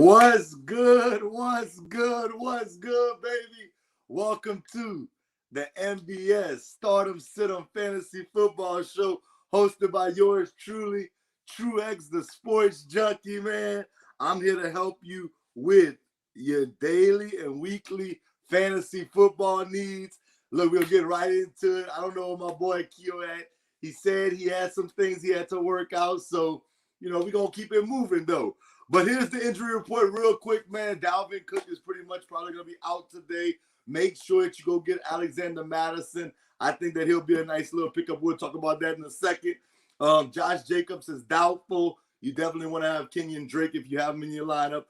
What's good? What's good? What's good, baby? Welcome to the NBS Stardom Sit-'em Fantasy Football Show, hosted by yours truly, True X, the sports junkie, man. I'm here to help you with your daily and weekly fantasy football needs. Look, we'll get right into it. I don't know where my boy Keo at. He said he had some things he had to work out, so, we're going to keep it moving, though. But here's the injury report real quick, man. Dalvin Cook is pretty much probably going to be out today. Make sure that you go get Alexander Madison. I think that he'll be a nice little pickup. We'll talk about that in a second. Josh Jacobs is doubtful. You definitely want to have Kenyon Drake if you have him in your lineup.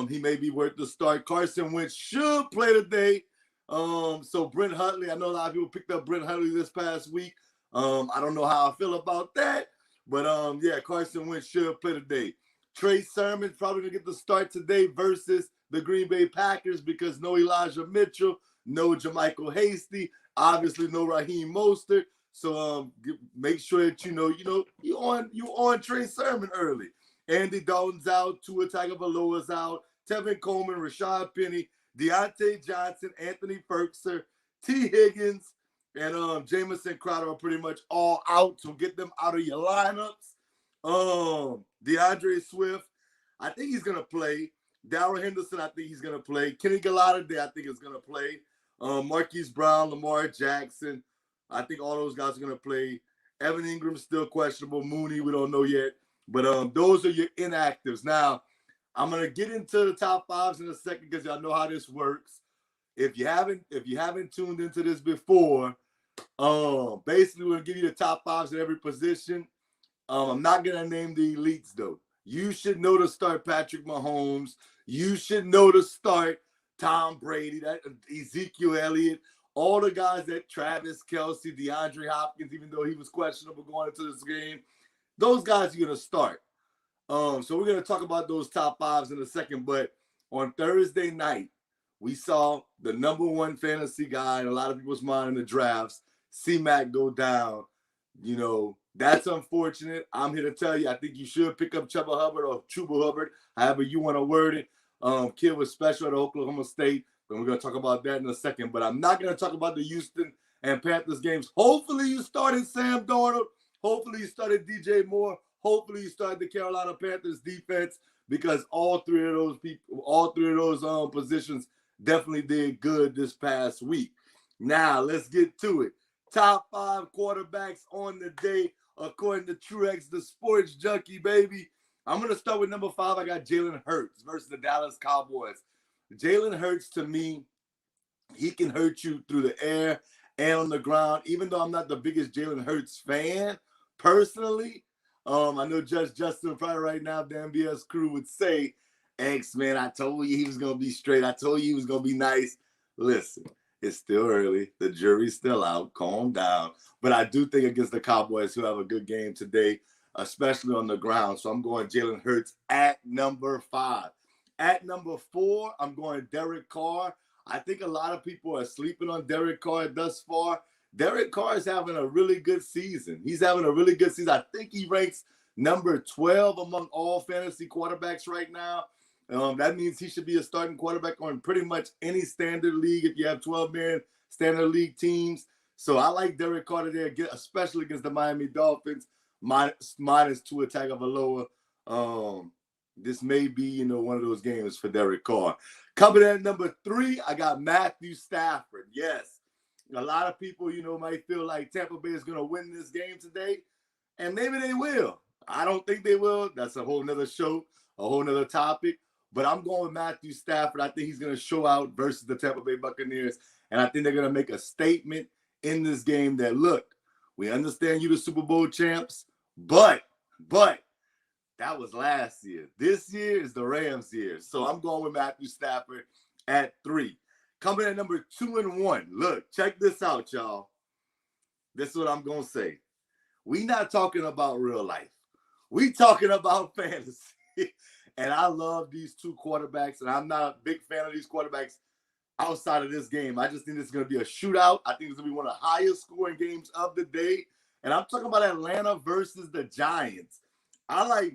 He may be worth the start. Carson Wentz should play today. So Brent Hundley, I know a lot of people picked up Brent Hundley this past week. I don't know how I feel about that. But, Carson Wentz should play today. Trey Sermon probably going to get the start today versus the Green Bay Packers because no Elijah Mitchell, no Jermichael Hasty, obviously no Raheem Mostert. So make sure that you on Trey Sermon early. Andy Dalton's out, Tua Tagovailoa's out, Tevin Coleman, Rashad Penny, Deontay Johnson, Anthony Ferguson, T. Higgins, and Jamison Crowder are pretty much all out. So get them out of your lineups. DeAndre Swift, I think he's going to play. Darrell Henderson, I think he's going to play. Kenny Golladay, I think is going to play. Marquise Brown, Lamar Jackson, I think all those guys are going to play. Evan Ingram's still questionable. Mooney, we don't know yet. But those are your inactives. Now, I'm going to get into the top fives in a second because y'all know how this works. If you haven't tuned into this before, basically we're going to give you the top fives at every position. I'm not going to name the elites, though. You should know to start Patrick Mahomes. You should know to start Tom Brady, Ezekiel Elliott, all the guys that Travis Kelce, DeAndre Hopkins, even though he was questionable going into this game. Those guys are going to start. So we're going to talk about those top fives in a second. But on Thursday night, we saw the number one fantasy guy in a lot of people's mind in the drafts, C-Mac, go down. That's unfortunate. I'm here to tell you, I think you should pick up Chuba Hubbard or Chuba Hubbard, however you want to word it. Kid was special at Oklahoma State, and we're going to talk about that in a second. But I'm not going to talk about the Houston and Panthers games. Hopefully you started Sam Darnold. Hopefully you started DJ Moore. Hopefully you started the Carolina Panthers defense because all three of those positions definitely did good this past week. Now, let's get to it. Top 5 quarterbacks on the day, according to Truex, the sports junkie, baby. I'm going to start with number 5. I got Jalen Hurts versus the Dallas Cowboys. Jalen Hurts, to me, he can hurt you through the air and on the ground, even though I'm not the biggest Jalen Hurts fan personally. I know Judge Justin probably right now, the NBS crew would say, X, man, I told you he was going to be straight. I told you he was going to be nice. Listen. It's still early. The jury's still out. Calm down. But I do think against the Cowboys, who have a good game today, especially on the ground. So I'm going Jalen Hurts at number 5. At number 4, I'm going Derrick Carr. I think a lot of people are sleeping on Derrick Carr thus far. Derrick Carr is having a really good season. He's having a really good season. I think he ranks number 12 among all fantasy quarterbacks right now. That means he should be a starting quarterback on pretty much any standard league if you have 12-man standard league teams. So I like Derek Carr there, especially against the Miami Dolphins, minus Tua Tagovailoa. This may be, one of those games for Derek Carr. Coming in at number 3, I got Matthew Stafford. Yes, a lot of people, might feel like Tampa Bay is going to win this game today, and maybe they will. I don't think they will. That's a whole nother show, a whole nother topic. But I'm going with Matthew Stafford. I think he's going to show out versus the Tampa Bay Buccaneers. And I think they're going to make a statement in this game that, look, we understand you the Super Bowl champs, but that was last year. This year is the Rams' year. So I'm going with Matthew Stafford at 3. Coming at number 2 and 1. Look, check this out, y'all. This is what I'm going to say. We not talking about real life. We talking about fantasy. And I love these two quarterbacks, and I'm not a big fan of these quarterbacks outside of this game. I just think this is going to be a shootout. I think it's going to be one of the highest scoring games of the day. And I'm talking about Atlanta versus the Giants. I like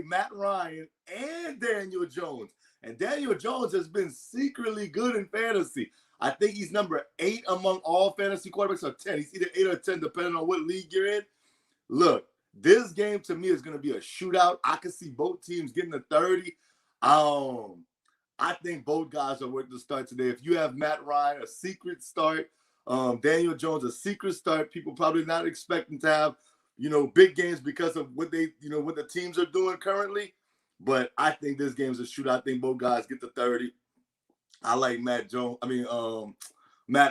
Matt Ryan and Daniel Jones. And Daniel Jones has been secretly good in fantasy. I think he's number 8 among all fantasy quarterbacks, or 10. He's either 8 or 10, depending on what league you're in. Look, this game to me is going to be a shootout. I can see both teams getting to 30. I think both guys are worth the start today. If you have Matt Ryan, a secret start, Daniel Jones, a secret start, people probably not expecting to have, big games because of what what the teams are doing currently. But I think this game's a shootout. I think both guys get to 30. I like Matt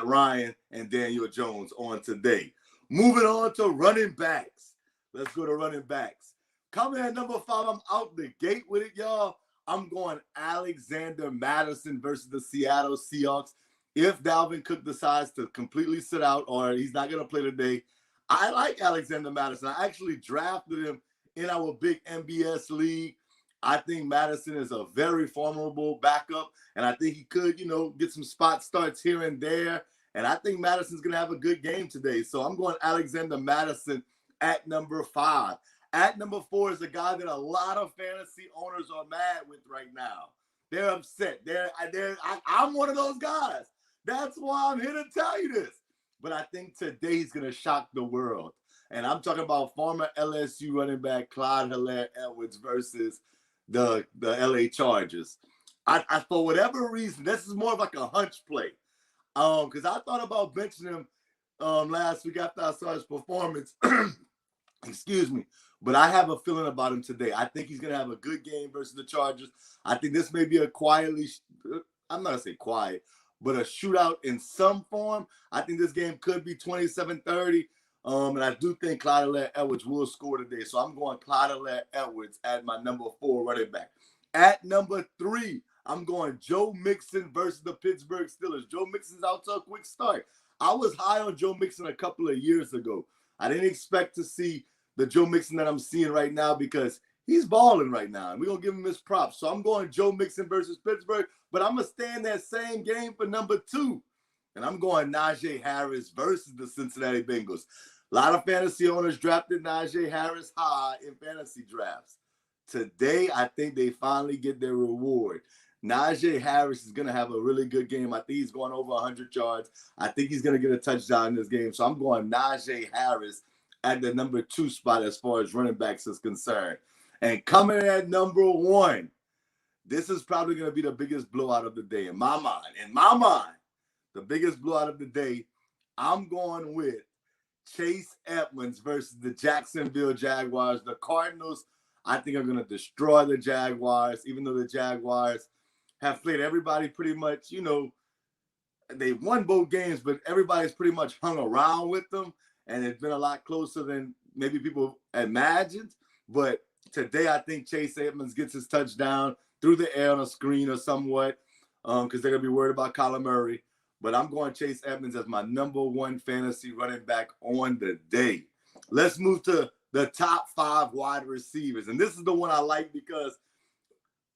Ryan and Daniel Jones on today. Moving on to running backs. Let's go to running backs. Coming at number 5, I'm out the gate with it, y'all. I'm going Alexander Mattison versus the Seattle Seahawks. If Dalvin Cook decides to completely sit out or he's not going to play today, I like Alexander Mattison. I actually drafted him in our big NBS league. I think Mattison is a very formidable backup, and I think he could, get some spot starts here and there. And I think Madison's going to have a good game today. So I'm going Alexander Mattison at number 5. At number 4 is a guy that a lot of fantasy owners are mad with right now. They're upset. I'm one of those guys. That's why I'm here to tell you this. But I think today he's going to shock the world. And I'm talking about former LSU running back Clyde Hilaire-Edwards versus the LA Chargers. I for whatever reason, this is more of like a hunch play. Because I thought about benching him last week after I saw his performance. Excuse me. But I have a feeling about him today. I think he's going to have a good game versus the Chargers. I think this may be I'm not going to say quiet, but a shootout in some form. I think this game could be 27-30. And I do think Clyde Hilaire-Edwards will score today. So I'm going Clyde Hilaire-Edwards at my number 4 running back. At number 3, I'm going Joe Mixon versus the Pittsburgh Steelers. Joe Mixon's out to a quick start. I was high on Joe Mixon a couple of years ago. I didn't expect to see the Joe Mixon that I'm seeing right now because he's balling right now. And we're going to give him his props. So I'm going Joe Mixon versus Pittsburgh. But I'm going to stay in that same game for number 2. And I'm going Najee Harris versus the Cincinnati Bengals. A lot of fantasy owners drafted Najee Harris high in fantasy drafts. Today, I think they finally get their reward. Najee Harris is going to have a really good game. I think he's going over 100 yards. I think he's going to get a touchdown in this game. So I'm going Najee Harris at the number 2 spot as far as running backs is concerned. And coming at number 1, this is probably going to be the biggest blowout of the day in my mind. In my mind, the biggest blowout of the day, I'm going with Chase Edmonds versus the Jacksonville Jaguars. The Cardinals, I think, are going to destroy the Jaguars, even though the Jaguars have played everybody pretty much, they won both games, but everybody's pretty much hung around with them, and it's been a lot closer than maybe people imagined. But today, I think Chase Edmonds gets his touchdown through the air on a screen or somewhat, because they're going to be worried about Kyler Murray. But I'm going Chase Edmonds as my number 1 fantasy running back on the day. Let's move to the top 5 wide receivers. And this is the one I like because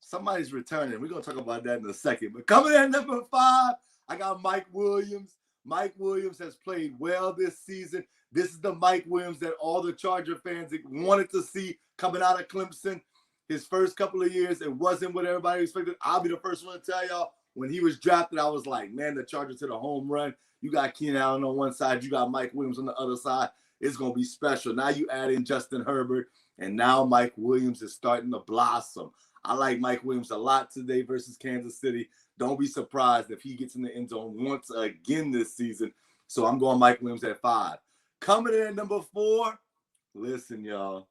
somebody's returning. We're going to talk about that in a second. But coming in at number 5, I got Mike Williams. Mike Williams has played well this season. This is the Mike Williams that all the Charger fans wanted to see coming out of Clemson. His first couple of years, it wasn't what everybody expected. I'll be the first one to tell y'all. When he was drafted, I was like, man, the Chargers hit a home run. You got Keenan Allen on one side. You got Mike Williams on the other side. It's going to be special. Now you add in Justin Herbert, and now Mike Williams is starting to blossom. I like Mike Williams a lot today versus Kansas City. Don't be surprised if he gets in the end zone once again this season. So I'm going Mike Williams at 5. Coming in at number 4, listen, y'all.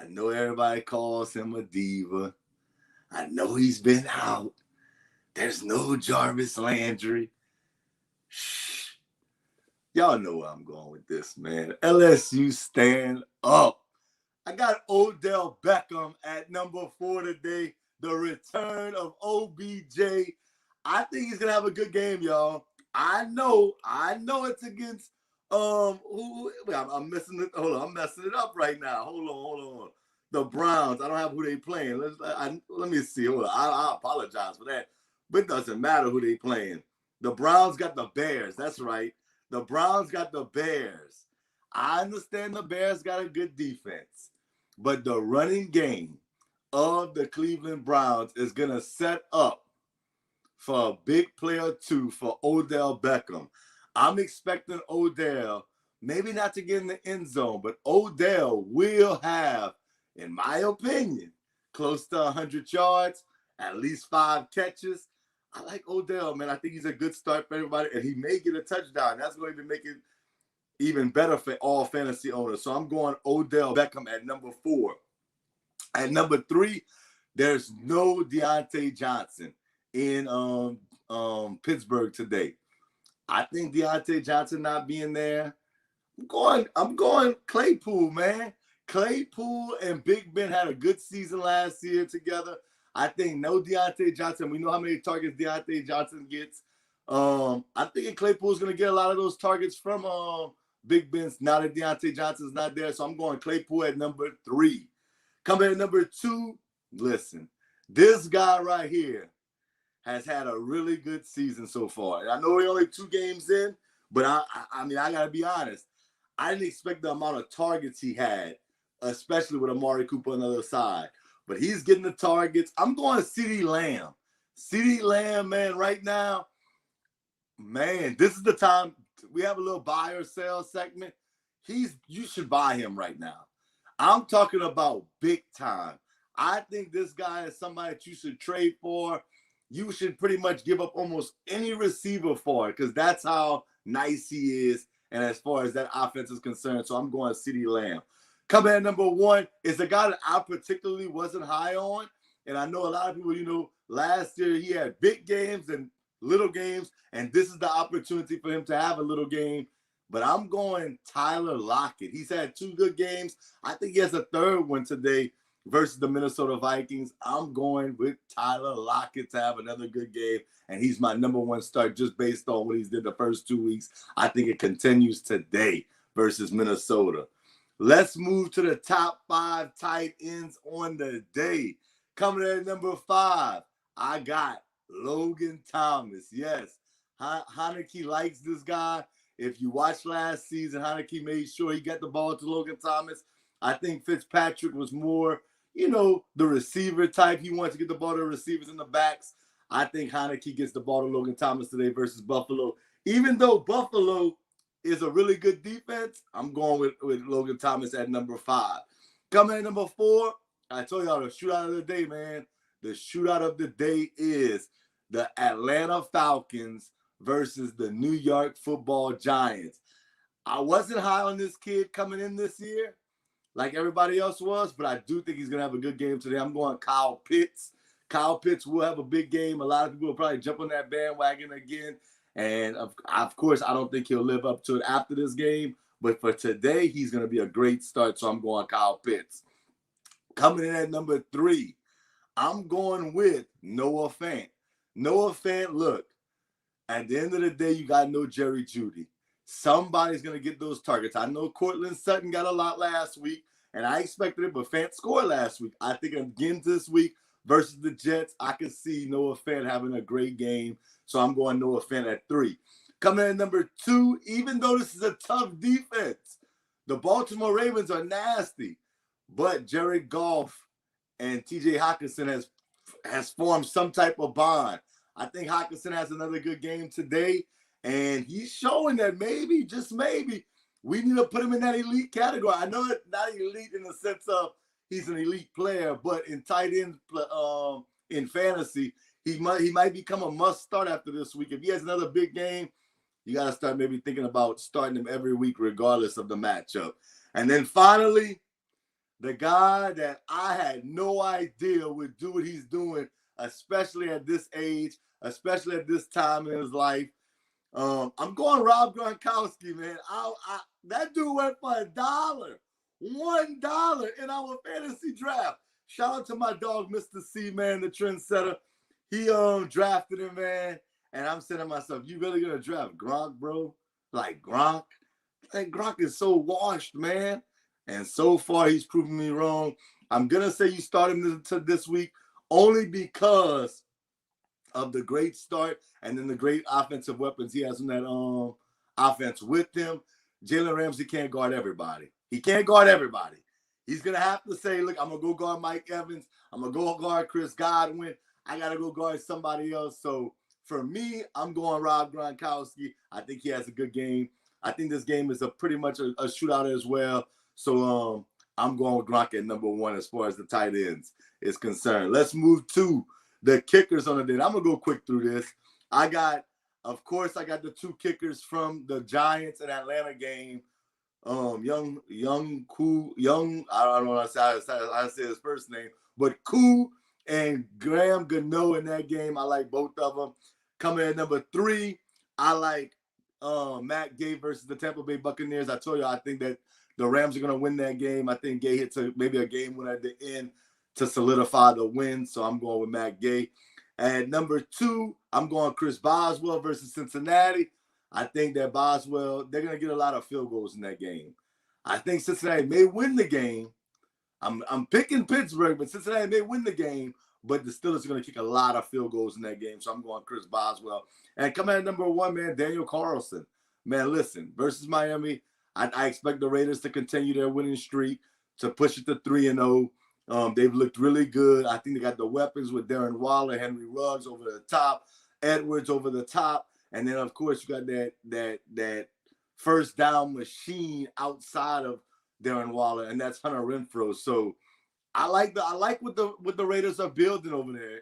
I know everybody calls him a diva. I know he's been out. There's no Jarvis Landry. Shh. Y'all know where I'm going with this, man. LSU stand up. I got Odell Beckham at number 4 today. The return of OBJ. I think he's going to have a good game, y'all. I know it's against I'm messing it. Hold on, I'm messing it up right now. Hold on. The Browns. I don't have who they playing. Let me see. Hold on. I apologize for that. But it doesn't matter who they playing. The Browns got the Bears. That's right. The Browns got the Bears. I understand the Bears got a good defense. but the running game of the Cleveland Browns is going to set up for a big player two for Odell Beckham. I'm expecting Odell, maybe not to get in the end zone, but Odell will have, in my opinion, close to 100 yards, at least 5 catches. I like Odell, man. I think he's a good start for everybody, and he may get a touchdown. That's going to make it even better for all fantasy owners. So I'm going Odell Beckham at number 4. At number 3, there's no Deontay Johnson in Pittsburgh today. I think Deontay Johnson not being there. I'm going Claypool, man. Claypool and Big Ben had a good season last year together. I think no Deontay Johnson. We know how many targets Deontay Johnson gets. I think Claypool's going to get a lot of those targets from Big Ben's now that Deontay Johnson's not there. So I'm going Claypool at number 3. Coming at number 2, listen, this guy right here has had a really good season so far. And I know we're only 2 games in, but I mean, I got to be honest. I didn't expect the amount of targets he had, especially with Amari Cooper on the other side. But he's getting the targets. I'm going CeeDee Lamb. CeeDee Lamb, man, right now, man, this is the time. We have a little buy or sell segment. You should buy him right now. I'm talking about big time. I think this guy is somebody that you should trade for. You should pretty much give up almost any receiver for it because that's how nice he is and as far as that offense is concerned. So I'm going CeeDee Lamb. Coming at number 1 is a guy that I particularly wasn't high on. And I know a lot of people, last year he had big games and little games, and this is the opportunity for him to have a little game. But I'm going Tyler Lockett. He's had 2 good games. I think he has a 3rd one today versus the Minnesota Vikings. I'm going with Tyler Lockett to have another good game, and he's my number 1 start just based on what he's did the first 2 weeks. I think it continues today versus Minnesota. Let's move to the top 5 tight ends on the day. Coming at number 5, I got Logan Thomas. Yes, Heineke likes this guy. If you watched last season, Heineke made sure he got the ball to Logan Thomas. I think Fitzpatrick was more, the receiver type. He wants to get the ball to receivers in the backs. I think Heineke gets the ball to Logan Thomas today versus Buffalo. Even though Buffalo is a really good defense, I'm going with Logan Thomas at number 5. Coming at number 4, I told y'all the shootout of the day, man. The shootout of the day is the Atlanta Falcons versus the New York Football Giants. I wasn't high on this kid coming in this year like everybody else was, but I do think he's going to have a good game today. I'm going Kyle Pitts. Kyle Pitts will have a big game. A lot of people will probably jump on that bandwagon again. And, of course, I don't think he'll live up to it after this game. But for today, he's going to be a great start, so I'm going Kyle Pitts. Coming in at number 3, I'm going with Noah Fant. Noah Fant, look, at the end of the day, you got no Jerry Jeudy. Somebody's going to get those targets. I know Cortland Sutton got a lot last week, and I expected it, but Fant scored last week. I think again this week versus the Jets, I can see Noah Fant having a great game. So I'm going Noah Fant at 3. Coming in at number 2, even though this is a tough defense, the Baltimore Ravens are nasty. But Jared Goff and T.J. Hockenson has formed some type of bond. I think Hockenson has another good game today, and he's showing that maybe, just maybe, we need to put him in that elite category. I know it's not elite in the sense of he's an elite player, but in tight end in fantasy, he might become a must start after this week. If he has another big game, you got to start maybe thinking about starting him every week regardless of the matchup. And then finally, the guy that I had no idea would do what he's doing, especially at this age, especially at this time in his life. I'm going Rob Gronkowski, man. That dude went for $1 in our fantasy draft. Shout out to my dog, Mr. C, man, the trendsetter. He drafted him, man. And I'm saying to myself, you really going to draft Gronk, bro? Like Gronk? Like Gronk is so washed, man. And so far, he's proven me wrong. I'm going to say you start him this week only because of the great start and then the great offensive weapons he has in that offense with him. Jalen Ramsey can't guard everybody. He can't guard everybody. He's going to have to say, look, I'm going to go guard Mike Evans. I'm going to go guard Chris Godwin. I got to go guard somebody else. So for me, I'm going Rob Gronkowski. I think he has a good game. I think this game is pretty much a shootout as well. So I'm going with Gronk at number 1 as far as the tight ends is concerned. Let's move to the kickers on the day. I'm going to go quick through this. I got the 2 kickers from the Giants and Atlanta game. I don't know how to say his first name, but Koo and Graham Gano in that game. I like both of them. Coming at number 3, I like Matt Gay versus the Tampa Bay Buccaneers. I told you I think that the Rams are going to win that game. I think Gay hits maybe a game winner at the end to solidify the win, so I'm going with Matt Gay. At number 2, I'm going Chris Boswell versus Cincinnati. I think that Boswell, they're going to get a lot of field goals in that game. I think Cincinnati may win the game. I'm picking Pittsburgh, but Cincinnati may win the game, but the Steelers are going to kick a lot of field goals in that game, so I'm going Chris Boswell. And coming at number 1, man, Daniel Carlson. Man, listen, versus Miami, I expect the Raiders to continue their winning streak, to push it to 3-0. They've looked really good. I think they got the weapons with Darren Waller, Henry Ruggs over the top, Edwards over the top. And then, of course, you got that first down machine outside of Darren Waller, and that's Hunter Rimfroe. So I like what the Raiders are building over there,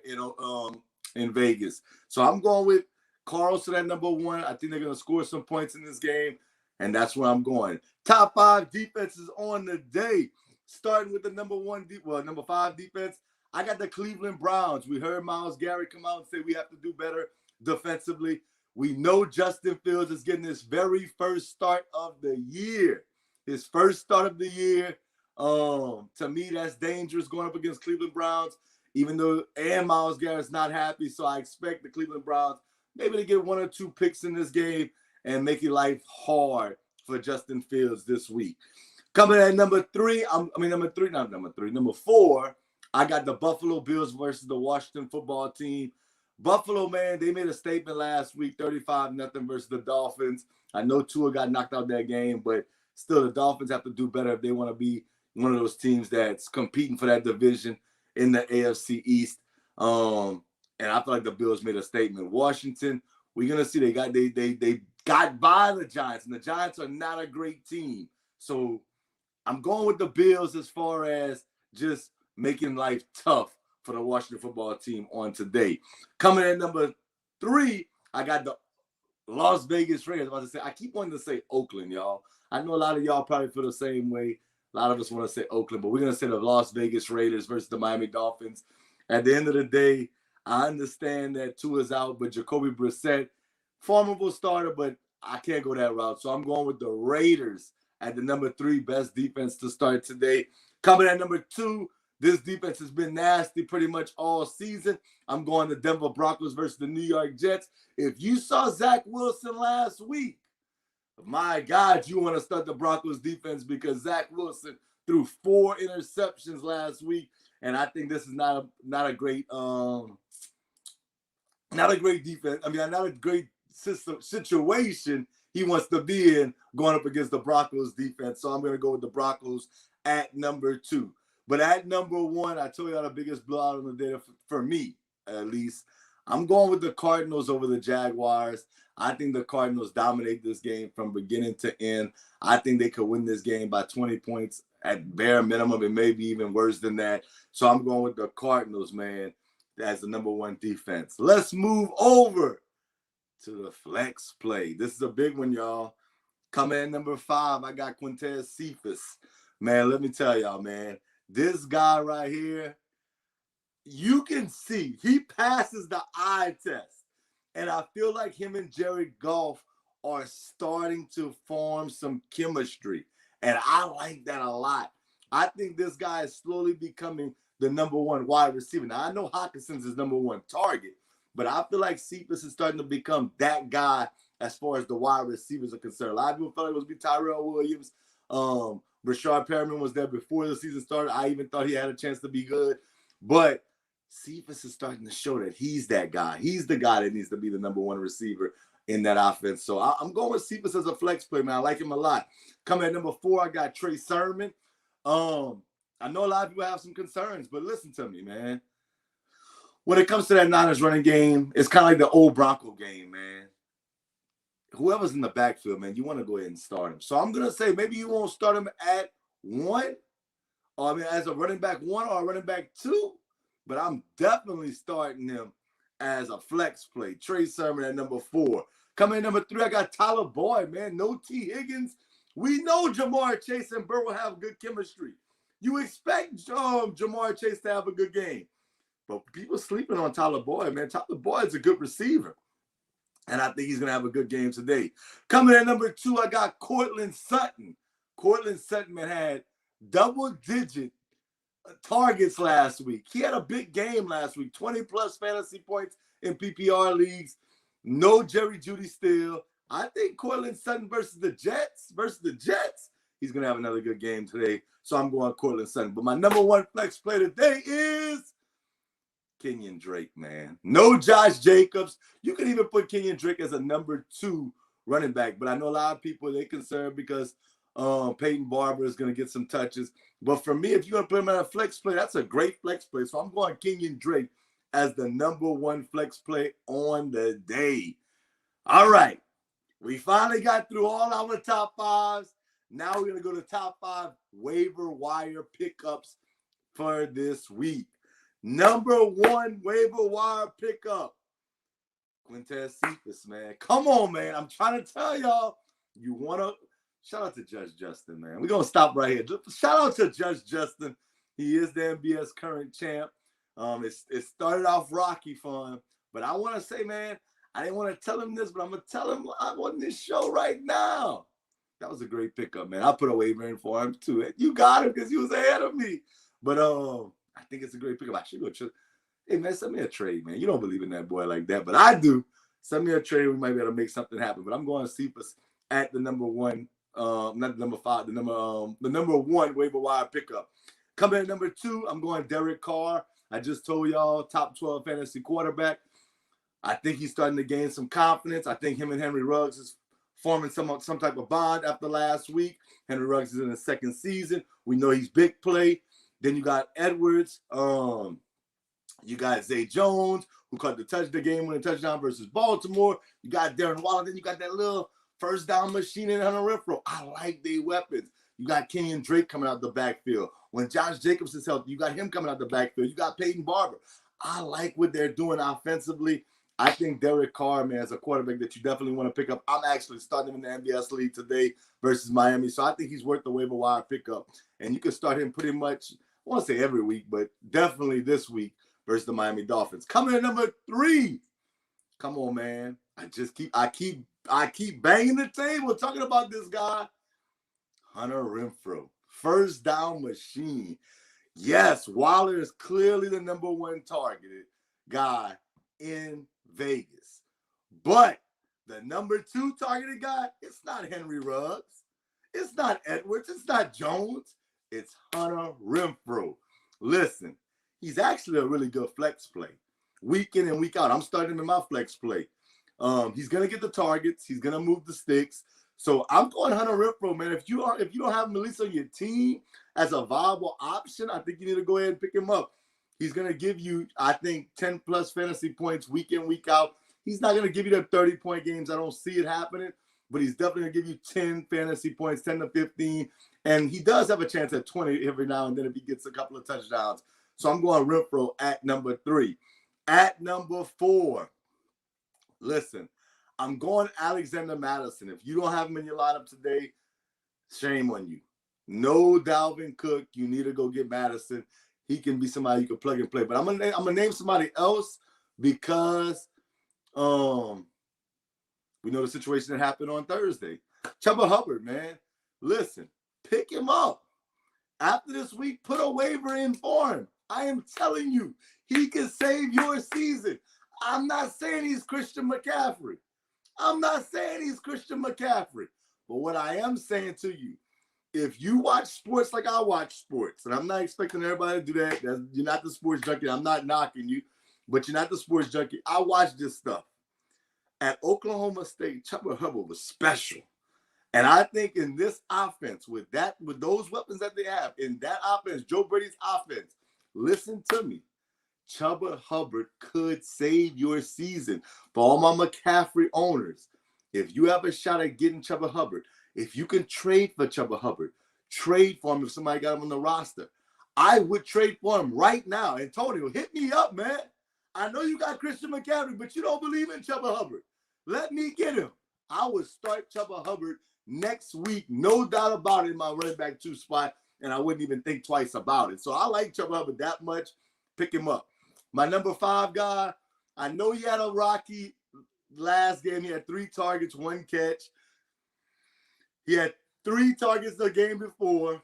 in Vegas. So I'm going with Carlson at number 1. I think they're going to score some points in this game, and that's where I'm going. Top 5 defenses on the day, starting with the number 5 defense. I got the Cleveland Browns. We heard Myles Garrett come out and say we have to do better defensively. We know Justin Fields is getting his very first start of the year. His first start of the year. To me, that's dangerous going up against Cleveland Browns, even though Myles Garrett's not happy. So I expect the Cleveland Browns maybe to get 1 or 2 picks in this game and make it life hard for Justin Fields this week. Coming at number 4, I got the Buffalo Bills versus the Washington football team. Buffalo, man, they made a statement last week, 35-0 versus the Dolphins. I know Tua got knocked out that game, but still the Dolphins have to do better if they want to be one of those teams that's competing for that division in the AFC East. And I feel like the Bills made a statement. Washington, we're going to see they got by the Giants, and the Giants are not a great team. So I'm going with the Bills as far as just making life tough for the Washington football team on today. Coming at number 3, I got the Las Vegas Raiders. I keep wanting to say Oakland, y'all. I know a lot of y'all probably feel the same way. A lot of us want to say Oakland, but we're going to say the Las Vegas Raiders versus the Miami Dolphins. At the end of the day, I understand that Tua's out, but Jacoby Brissett, formidable starter, but I can't go that route. So I'm going with the Raiders at the number 3 best defense to start today. Coming at number 2, this defense has been nasty pretty much all season. I'm going the Denver Broncos versus the New York Jets. If you saw Zach Wilson last week, my God, you want to start the Broncos defense because Zach Wilson threw 4 interceptions last week, and I think this is not a great defense. Not a great situation he wants to be in going up against the Broncos defense. So I'm going to go with the Broncos at number 2. But at number 1, I told you the biggest blowout on the day for me, at least. I'm going with the Cardinals over the Jaguars. I think the Cardinals dominate this game from beginning to end. I think they could win this game by 20 points at bare minimum, and maybe even worse than that. So I'm going with the Cardinals, man, as the number 1 defense. Let's move over to the flex play. This is a big one, y'all. Coming at number 5, I got Quintez Cephas. Man, let me tell y'all, man, this guy right here, you can see he passes the eye test. And I feel like him and Jared Goff are starting to form some chemistry. And I like that a lot. I think this guy is slowly becoming the number 1 wide receiver. Now, I know Hawkinson's his number 1 target, but I feel like Cephas is starting to become that guy as far as the wide receivers are concerned. A lot of people felt like it was be Tyrell Williams. Rashard Perriman was there before the season started. I even thought he had a chance to be good. But Cephas is starting to show that he's that guy. He's the guy that needs to be the number 1 receiver in that offense. So I'm going with Cephas as a flex play, man. I like him a lot. Coming at number 4, I got Trey Sermon. I know a lot of people have some concerns, but listen to me, man. When it comes to that Niners running game, it's kind of like the old Bronco game, man. Whoever's in the backfield, man, you want to go ahead and start him. So I'm going to say maybe you won't start him at 1, or I mean as a running back 1 or a running back 2, but I'm definitely starting him as a flex play. Trey Sermon at number 4. Coming in number 3, I got Tyler Boyd, man. No T. Higgins. We know Jamar Chase and Burrow have good chemistry. You expect Jamar Chase to have a good game. But people sleeping on Tyler Boyd, man. Tyler Boyd's a good receiver. And I think he's going to have a good game today. Coming in number 2, I got Cortland Sutton. Cortland Sutton, man, had double-digit targets last week. He had a big game last week. 20-plus fantasy points in PPR leagues. No Jerry Jeudy still. I think Cortland Sutton versus the Jets, he's going to have another good game today. So I'm going Cortland Sutton. But my number 1 flex play today is Kenyon Drake, man. No Josh Jacobs. You can even put Kenyon Drake as a number 2 running back. But I know a lot of people, they're concerned because Peyton Barber is going to get some touches. But for me, if you're going to put him at a flex play, that's a great flex play. So I'm going Kenyon Drake as the number 1 flex play on the day. All right. We finally got through all our top 5s. Now we're going to go to top 5 waiver wire pickups for this week. Number 1 waiver wire pickup, Quintez Cephas, man. Come on, man. I'm trying to tell y'all, you want to shout out to Judge Justin, man. We're going to stop right here. Shout out to Judge Justin. He is the NBS current champ. It started off rocky for him, but I want to say, man, I didn't want to tell him this, but I'm going to tell him I'm on this show right now. That was a great pickup, man. I put a waiver in for him, too. You got him because he was ahead of me. But I think it's a great pickup. I should go. Hey, man, send me a trade, man. You don't believe in that boy like that, but I do. Send me a trade. We might be able to make something happen. But I'm going to Cephas at the number 1, not the number 5, the number 1 waiver wire pickup. Coming at number 2, I'm going Derrick Carr. I just told y'all, top 12 fantasy quarterback. I think he's starting to gain some confidence. I think him and Henry Ruggs is forming some type of bond after last week. Henry Ruggs is in his 2nd season. We know he's big play. Then you got Edwards. You got Zay Jones, who caught the game-winning touchdown versus Baltimore. You got Darren Waller. Then you got that little first down machine in Hunter Rimfroe. I like their weapons. You got Kenyon Drake coming out the backfield. When Josh Jacobs is healthy, you got him coming out the backfield. You got Peyton Barber. I like what they're doing offensively. I think Derek Carr, man, is a quarterback that you definitely want to pick up. I'm actually starting him in the NBS league today versus Miami. So I think he's worth the waiver wire pickup. And you can start him pretty much, I want to say every week, but definitely this week versus the Miami Dolphins. Coming in number 3. Come on, man. I keep banging the table talking about this guy. Hunter Rimfroe. First down machine. Yes, Waller is clearly the number 1 targeted guy in Vegas. But the number 2 targeted guy, it's not Henry Ruggs. It's not Edwards. It's not Jones. It's Hunter Rimfroe. Listen, he's actually a really good flex play. Week in and week out. I'm starting him in my flex play. He's going to get the targets. He's going to move the sticks. So I'm going Hunter Rimfroe, man. If you don't have him at least on your team as a viable option, I think you need to go ahead and pick him up. He's going to give you, I think, 10-plus fantasy points week in, week out. He's not going to give you the 30-point games. I don't see it happening, but he's definitely going to give you 10 fantasy points, 10 to 15. And he does have a chance at 20 every now and then if he gets a couple of touchdowns. So I'm going Rimfroe at number 3. At number 4, listen, I'm going Alexander Madison. If you don't have him in your lineup today, shame on you. No Dalvin Cook. You need to go get Madison. He can be somebody you can plug and play. But I'm gonna name somebody else because we know the situation that happened on Thursday. Chuba Hubbard, man. Listen, pick him up. After this week, put a waiver in for him. I am telling you, he can save your season. I'm not saying he's Christian McCaffrey. But what I am saying to you, if you watch sports like I watch sports, and I'm not expecting everybody to do that. You're not the sports junkie. I'm not knocking you, but you're not the sports junkie. I watch this stuff. At Oklahoma State, Chuba Hubbard was special. And I think in this offense, with those weapons that they have, in that offense, Joe Brady's offense, listen to me, Chuba Hubbard could save your season. For all my McCaffrey owners, if you have a shot at getting Chuba Hubbard, if you can trade for Chuba Hubbard, trade for him if somebody got him on the roster. I would trade for him right now. Antonio, hit me up, man. I know you got Christian McCaffrey, but you don't believe in Chuba Hubbard. Let me get him. I would start Chuba Hubbard next week, no doubt about it, in my running back 2 spot, and I wouldn't even think twice about it. So I like Chuba Hubbard that much. Pick him up. My number 5 guy, I know he had a rocky last game. He had 3 targets, 1 catch. He had 3 targets the game before,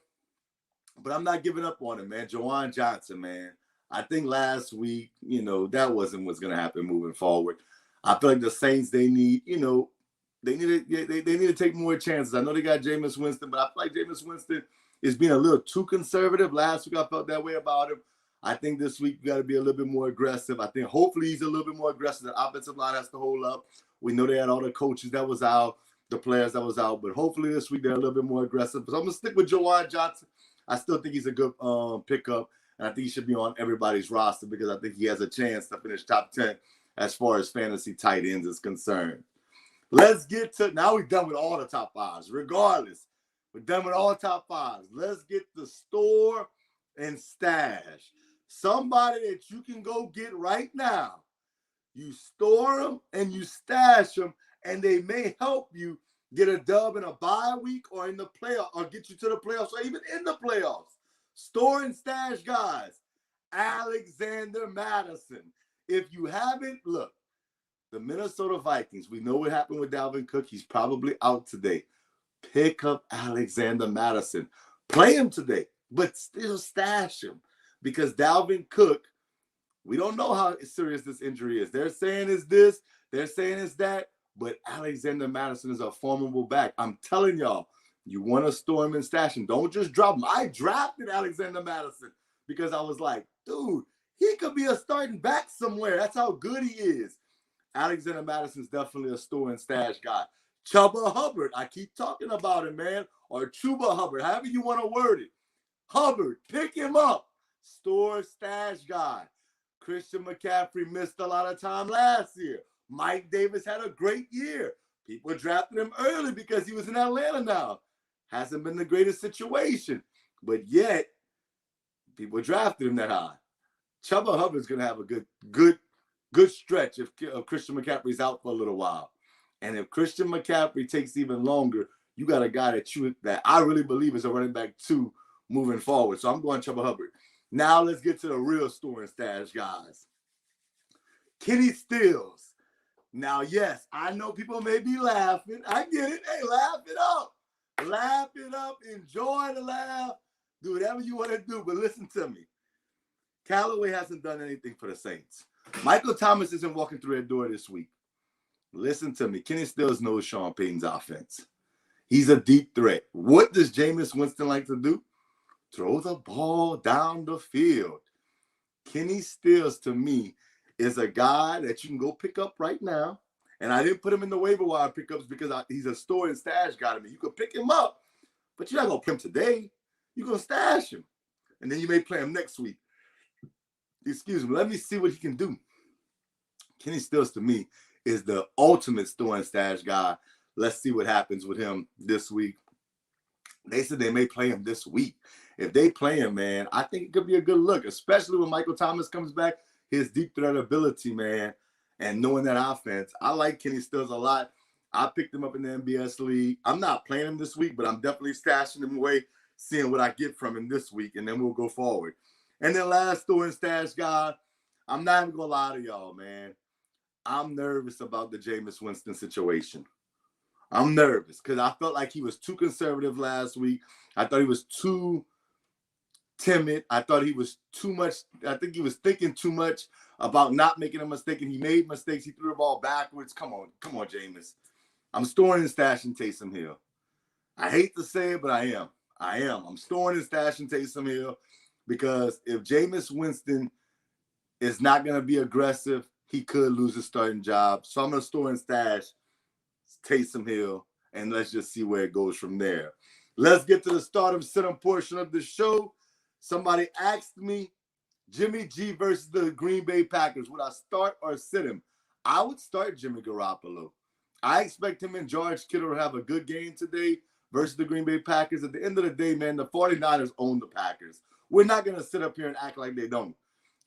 but I'm not giving up on him, man. Juwan Johnson, man. I think last week, that wasn't what's going to happen moving forward. I feel like the Saints, they need, they need to take more chances. I know they got Jameis Winston, but I feel like Jameis Winston is being a little too conservative. Last week, I felt that way about him. I think this week you got to be a little bit more aggressive. I think hopefully he's a little bit more aggressive. The offensive line has to hold up. We know they had all the coaches that was out, the players that was out, but hopefully this week they're a little bit more aggressive. So I'm going to stick with Juwan Johnson. I still think he's a good pickup, and I think he should be on everybody's roster because I think he has a chance to finish top 10 as far as fantasy tight ends is concerned. Let's get to – now we're done with all the top 5s. Regardless, we're done with all the top 5s. Let's get the store and stash. Somebody that you can go get right now. You store them and you stash them, and they may help you get a dub in a bye week or in the playoff, or get you to the playoffs, or even in the playoffs. Store and stash guys. Alexander Mattison. If you haven't, look, the Minnesota Vikings, we know what happened with Dalvin Cook. He's probably out today. Pick up Alexander Mattison. Play him today, but still stash him because Dalvin Cook, we don't know how serious this injury is. They're saying it's this, they're saying it's that, but Alexander Mattison is a formidable back. I'm telling y'all, you want to store him and stash him. Don't just drop him. I drafted Alexander Mattison because I was like, dude, he could be a starting back somewhere. That's how good he is. Alexander Madison's definitely a store and stash guy. Chuba Hubbard, I keep talking about him, man. Or Chuba Hubbard, however you want to word it. Hubbard, pick him up. Store stash guy. Christian McCaffrey missed a lot of time last year. Mike Davis had a great year. People drafted him early because he was in Atlanta now. Hasn't been the greatest situation. But yet, people drafted him that high. Chuba Hubbard's going to have a good stretch if Christian McCaffrey's out for a little while. And if Christian McCaffrey takes even longer, you got a guy that I really believe is a running back 2 moving forward. So I'm going Chuba Hubbard. Now let's get to the real store and stash guys. Kenny Stills. Now, yes, I know people may be laughing. I get it. Hey, laugh it up. Laugh it up. Enjoy the laugh. Do whatever you want to do. But listen to me. Callaway hasn't done anything for the Saints. Michael Thomas isn't walking through their door this week. Listen to me. Kenny Stills knows Sean Payton's offense. He's a deep threat. What does Jameis Winston like to do? Throw the ball down the field. Kenny Stills, to me, is a guy that you can go pick up right now. And I didn't put him in the waiver wire pickups because he's a store and stash guy to me. You can pick him up, but you're not going to pick him today. You're going to stash him. And then you may play him next week. Excuse me. Let me see what he can do. Kenny Stills, to me, is the ultimate store and stash guy. Let's see what happens with him this week. They said they may play him this week. If they play him, man, I think it could be a good look, especially when Michael Thomas comes back. His deep threat ability, man, and knowing that offense. I like Kenny Stills a lot. I picked him up in the NBS league. I'm not playing him this week, but I'm definitely stashing him away, seeing what I get from him this week, and then we'll go forward. And then last store and stash guy, I'm not even going to lie to y'all, man. I'm nervous about the Jameis Winston situation. I'm nervous because I felt like he was too conservative last week. I thought he was too timid. I thought he was too much. I think he was thinking too much about not making a mistake, and he made mistakes. He threw the ball backwards. Come on, Jameis. I'm storing and stashing Taysom Hill. I hate to say it, but I am. I'm storing and stashing Taysom Hill because if Jameis Winston is not going to be aggressive, he could lose his starting job. So I'm going to store and stash Taysom Hill and let's just see where it goes from there. Let's get to the start and sit-em portion of the show. Somebody asked me, Jimmy G versus the Green Bay Packers, would I start or sit him? I would start Jimmy Garoppolo. I expect him and George Kittle to have a good game today versus the Green Bay Packers. At the end of the day, man, the 49ers own the Packers. We're not going to sit up here and act like they don't.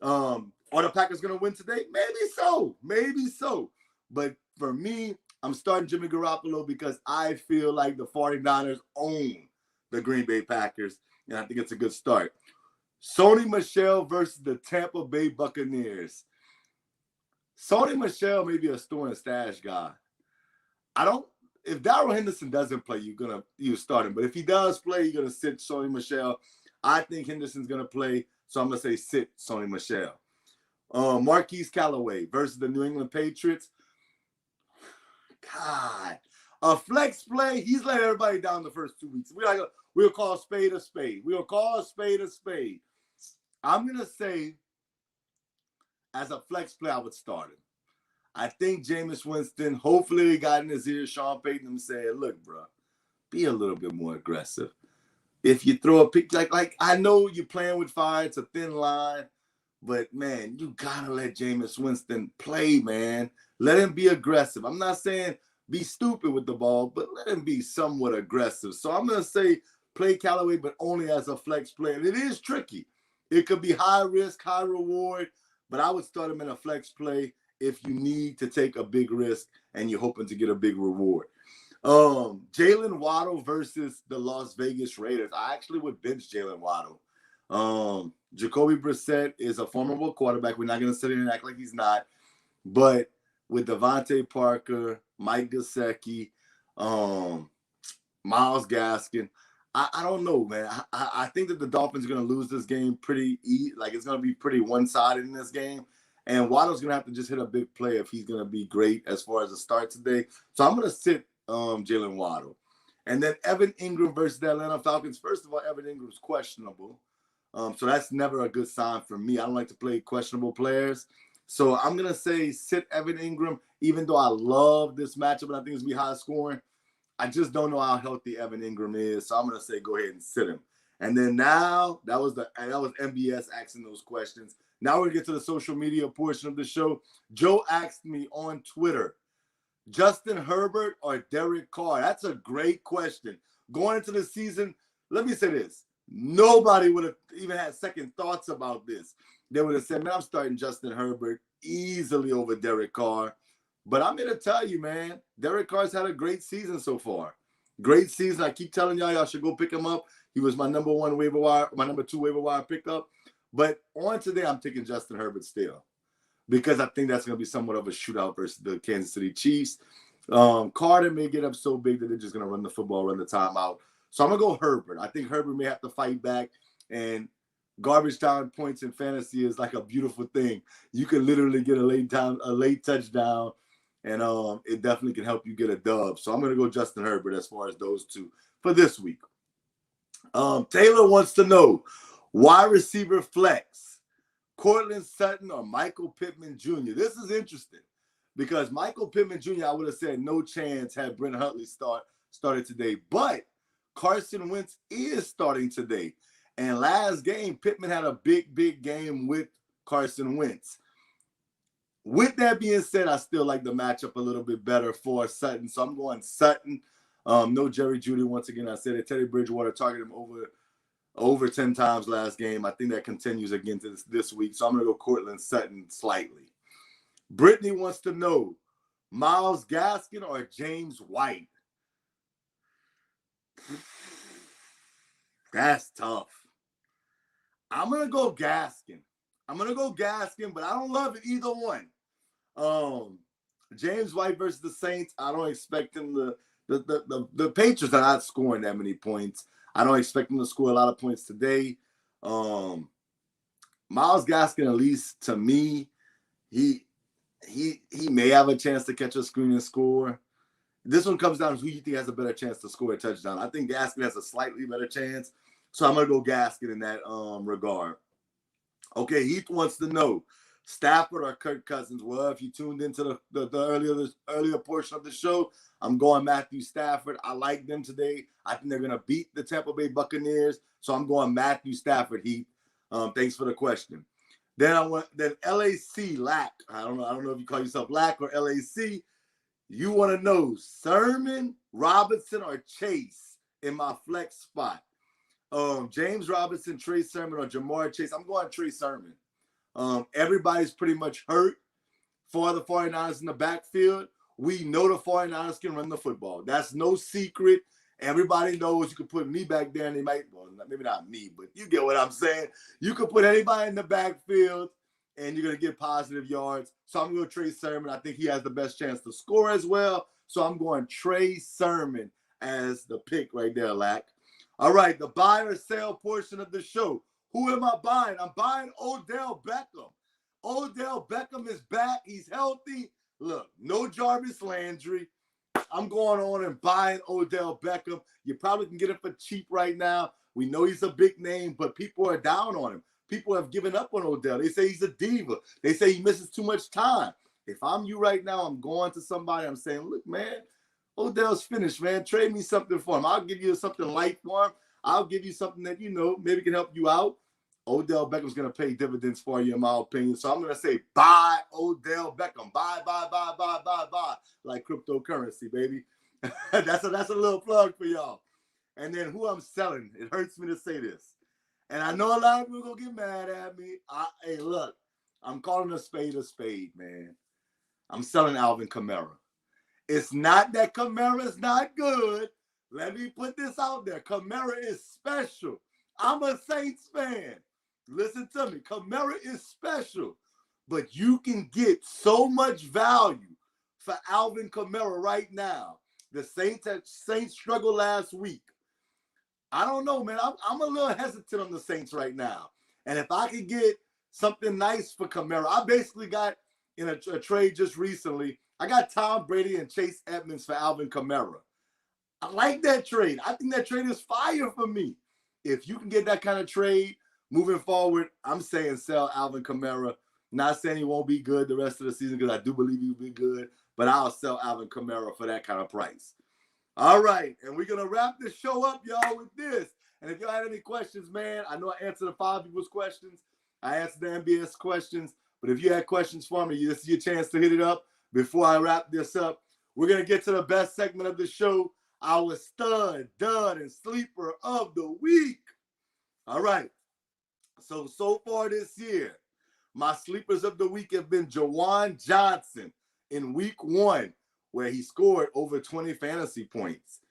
Are the Packers going to win today? Maybe so. Maybe so. But for me, I'm starting Jimmy Garoppolo because I feel like the 49ers own the Green Bay Packers, and I think it's a good start. Sony Michel versus the Tampa Bay Buccaneers. Sony Michel may be a store and stash guy. If Darrell Henderson doesn't play, you start him. But if he does play, you're going to sit Sony Michel. I think Henderson's going to play, so I'm going to say sit Sony Michel. Marquise Callaway versus the New England Patriots. God, a flex play. He's let everybody down the first 2 weeks. We'll call a spade a spade. We'll call a spade a spade. I'm going to say, as a flex play, I would start him. I think Jameis Winston, hopefully he got in his ear, Sean Payton, and said, look, bro, be a little bit more aggressive. If you throw a pick, like I know you're playing with fire, it's a thin line, but, man, you got to let Jameis Winston play, man. Let him be aggressive. I'm not saying be stupid with the ball, but let him be somewhat aggressive. So I'm going to say play Callaway, but only as a flex play. And it is tricky. It could be high risk, high reward, but I would start him in a flex play if you need to take a big risk and you're hoping to get a big reward. Jalen Waddle versus the Las Vegas Raiders. I actually would bench Jalen Waddle. Jacoby Brissett is a formidable quarterback. We're not going to sit here and act like he's not. But with Devontae Parker, Mike Gesicki, Myles Gaskin, I don't know, man. I think that the Dolphins are going to lose this game pretty it's going to be pretty one-sided in this game. And Waddle's going to have to just hit a big play if he's going to be great as far as the start today. So I'm going to sit Jalen Waddle. And then Evan Ingram versus the Atlanta Falcons. First of all, Evan Ingram's questionable. So that's never a good sign for me. I don't like to play questionable players. So I'm going to say sit Evan Ingram, even though I love this matchup and I think it's going to be high scoring. I just don't know how healthy Evan Ingram is. So I'm going to say go ahead and sit him. And then now, that was NBS asking those questions. Now we're going to get to the social media portion of the show. Joe asked me on Twitter, Justin Herbert or Derrick Carr? That's a great question. Going into the season, let me say this. Nobody would have even had second thoughts about this. They would have said, man, I'm starting Justin Herbert easily over Derrick Carr. But I'm here to tell you, man, Derrick Carr's had a great season so far. Great season. I keep telling y'all should go pick him up. He was my number 2 waiver wire pickup. But on today, I'm taking Justin Herbert still because I think that's going to be somewhat of a shootout versus the Kansas City Chiefs. Carter may get up so big that they're just going to run the football, run the timeout. So I'm going to go Herbert. I think Herbert may have to fight back, and garbage time points in fantasy is like a beautiful thing. You can literally get a late touchdown, and it definitely can help you get a dub. So I'm going to go Justin Herbert as far as those two for this week. Taylor wants to know, wide receiver flex, Cortland Sutton or Michael Pittman Jr.? This is interesting because Michael Pittman Jr., I would have said no chance had Brent Huntley started today. But Carson Wentz is starting today. And last game, Pittman had a big game with Carson Wentz. With that being said, I still like the matchup a little bit better for Sutton. So I'm going Sutton. No Jerry Jeudy. Once again, I said it. Teddy Bridgewater targeted him over 10 times last game. I think that continues again this week. So I'm going to go Cortland Sutton slightly. Brittany wants to know, Myles Gaskin or James White? That's tough. I'm going to go Gaskin. But I don't love it either one. James White versus the Saints, I don't expect him to the Patriots are not scoring that many points. I don't expect them to score a lot of points today. Myles Gaskin, at least to me, he may have a chance to catch a screen and score. This one comes down to who you think has a better chance to score a touchdown. I think Gaskin has a slightly better chance, so I'm going to go Gaskin in that regard. Okay, Heath wants to know, Stafford or Kirk Cousins. Well, if you tuned into the earlier portion of the show, I'm going Matthew Stafford. I like them today. I think they're going to beat the Tampa Bay Buccaneers, so I'm going Matthew Stafford, Heath. Thanks for the question. Then LAC, LAC. I don't know if you call yourself LAC or LAC. You want to know Sermon, Robinson, or Chase in my flex spot. James Robinson, Trey Sermon, or Jamar Chase. I'm going Trey Sermon. Everybody's pretty much hurt for the 49ers in the backfield. We know the 49ers can run the football. That's no secret. Everybody knows you can put me back there and they might, well, maybe not me, but you get what I'm saying. You could put anybody in the backfield and you're going to get positive yards. So I'm going to Trey Sermon. I think he has the best chance to score as well. So I'm going Trey Sermon as the pick right there, Lack. All right, the buy or sell portion of the show. Who am I buying? I'm buying Odell Beckham. Odell Beckham is back. He's healthy. Look, no Jarvis Landry. I'm going on and buying Odell Beckham. You probably can get him for cheap right now. We know he's a big name, but people are down on him. People have given up on Odell. They say he's a diva. They say he misses too much time. If I'm you right now, I'm going to somebody. I'm saying, look, man, Odell's finished, man. Trade me something for him. I'll give you something light for him. I'll give you something that, maybe can help you out. Odell Beckham's going to pay dividends for you, in my opinion. So I'm going to say buy Odell Beckham. Buy. Like cryptocurrency, baby. That's a little plug for y'all. And then who I'm selling. It hurts me to say this. And I know a lot of people are going to get mad at me. Hey, look, I'm calling a spade, man. I'm selling Alvin Kamara. It's not that Kamara is not good. Let me put this out there. Kamara is special. I'm a Saints fan. Listen to me. Kamara is special. But you can get so much value for Alvin Kamara right now. The Saints struggled last week. I don't know, man. I'm a little hesitant on the Saints right now. And if I could get something nice for Kamara, I basically got in a trade just recently. I got Tom Brady and Chase Edmonds for Alvin Kamara. I like that trade. I think that trade is fire for me. If you can get that kind of trade moving forward, I'm saying sell Alvin Kamara. Not saying he won't be good the rest of the season because I do believe he'll be good, but I'll sell Alvin Kamara for that kind of price. All right, and we're going to wrap this show up, y'all, with this. And if y'all had any questions, man, I know I answered the 5 people's questions. I answered the NBS questions. But if you had questions for me, this is your chance to hit it up. Before I wrap this up, we're going to get to the best segment of the show, our stud, dud, and sleeper of the week. All right. So far this year, my sleepers of the week have been Jawan Johnson in week 1, where he scored over 20 fantasy points.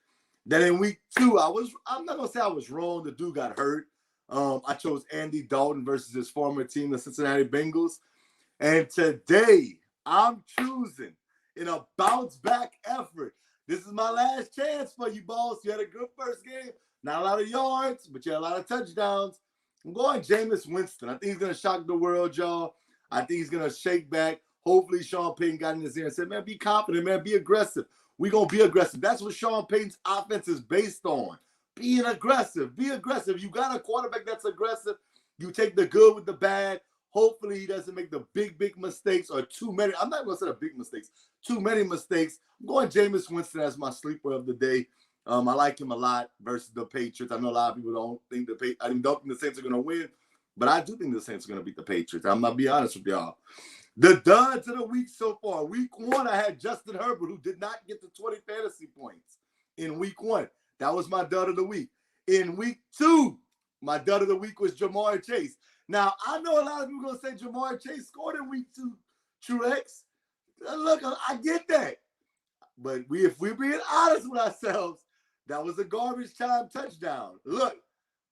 Then in week 2, I'm not going to say I was wrong. The dude got hurt. I chose Andy Dalton versus his former team, the Cincinnati Bengals. And today, I'm choosing in a bounce-back effort. This is my last chance for you, boss. You had a good first game. Not a lot of yards, but you had a lot of touchdowns. I'm going Jameis Winston. I think he's going to shock the world, y'all. I think he's going to shake back. Hopefully, Sean Payton got in his ear and said, man, be confident, man. Be aggressive. We're going to be aggressive. That's what Sean Payton's offense is based on. Being aggressive. Be aggressive. You got a quarterback that's aggressive. You take the good with the bad. Hopefully, he doesn't make the big mistakes or too many. I'm not going to say the big mistakes. Too many mistakes. I'm going Jameis Winston as my sleeper of the day. I like him a lot versus the Patriots. I know a lot of people don't think the Saints are going to win, but I do think the Saints are going to beat the Patriots. I'm going to be honest with y'all. The duds of the week so far. Week 1, I had Justin Herbert, who did not get the 20 fantasy points in week 1. That was my dud of the week. In week 2, my dud of the week was Jamar Chase. Now, I know a lot of people are going to say Jamar Chase scored in week 2, Truex. Look, I get that. But if we're being honest with ourselves, that was a garbage time touchdown. Look,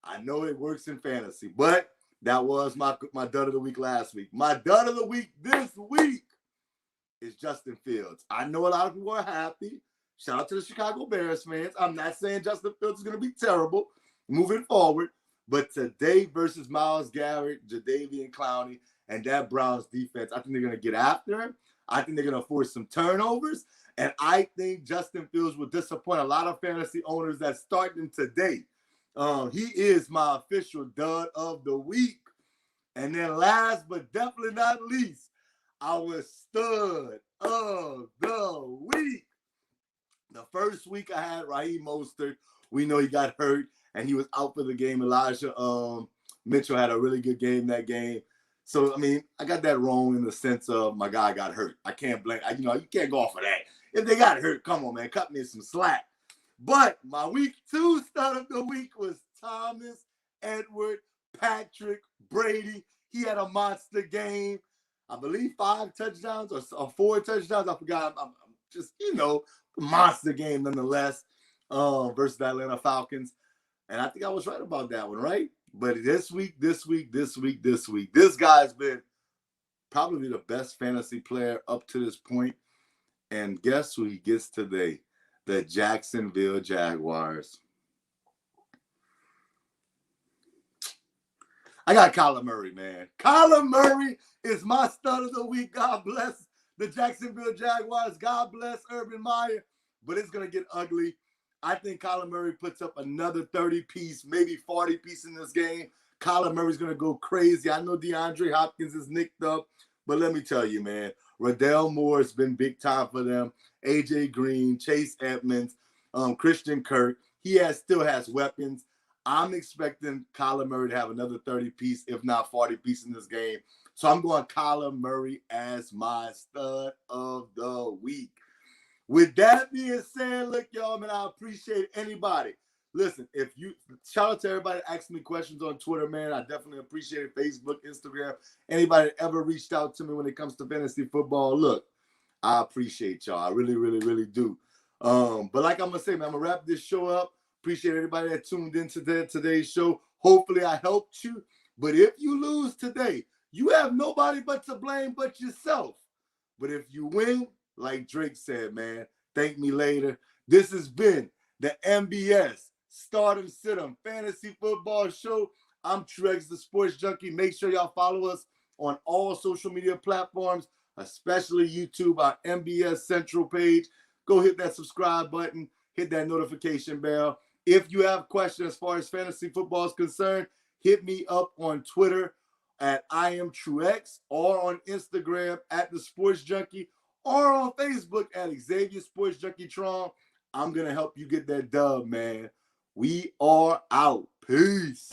I know it works in fantasy, but that was my dud of the week last week. My dud of the week this week is Justin Fields. I know a lot of people are happy. Shout out to the Chicago Bears fans. I'm not saying Justin Fields is going to be terrible moving forward, but today versus Myles Garrett, Jadeveon Clowney, and that Browns defense, I think they're going to get after him. I think they're going to force some turnovers. And I think Justin Fields will disappoint a lot of fantasy owners that start him today. He is my official dud of the week. And then last but definitely not least, our stud of the week. The first week I had Raheem Mostert. We know he got hurt and he was out for the game. Elijah Mitchell had a really good game that game. So, I mean, I got that wrong in the sense of my guy got hurt. I can't blame, you can't go off of that. If they got hurt, come on, man, cut me some slack. But my week 2 start of the week was Thomas, Edward, Patrick, Brady. He had a monster game. I believe 5 touchdowns or 4 touchdowns. I forgot. I'm just, monster game nonetheless versus the Atlanta Falcons. And I think I was right about that one, right? But this guy's been probably the best fantasy player up to this point. And guess who he gets today? The Jacksonville Jaguars. I got Kyler Murray, man. Kyler Murray is my stud of the week. God bless the Jacksonville Jaguars. God bless Urban Meyer. But it's going to get ugly. I think Kyler Murray puts up another 30-piece, maybe 40-piece in this game. Kyler Murray's going to go crazy. I know DeAndre Hopkins is nicked up. But let me tell you, man, Riddell Moore's been big time for them. A.J. Green, Chase Edmonds, Christian Kirk. He still has weapons. I'm expecting Kyler Murray to have another 30-piece, if not 40-piece in this game. So I'm going Kyler Murray as my stud of the week. With that being said, look, y'all, man, I appreciate anybody. Listen, shout out to everybody that asked me questions on Twitter, man. I definitely appreciate it. Facebook, Instagram, anybody that ever reached out to me when it comes to fantasy football. Look, I appreciate y'all. I really, really, really do. But like I'm going to say, man, I'm going to wrap this show up. Appreciate everybody that tuned in to today's show. Hopefully I helped you. But if you lose today, you have nobody but to blame but yourself. But if you win, like Drake said, man, thank me later. This has been the NBS Start 'em Sit 'em Fantasy Football Show. I'm Trex, the Sports Junkie. Make sure y'all follow us on all social media platforms, especially YouTube, our NBS Central page. Go hit that subscribe button, hit that notification bell. If you have questions as far as fantasy football is concerned, hit me up on Twitter at IamTrueX or on Instagram at The Sports Junkie or on Facebook at Xavier Sports Junkie Tron. I'm going to help you get that dub, man. We are out. Peace.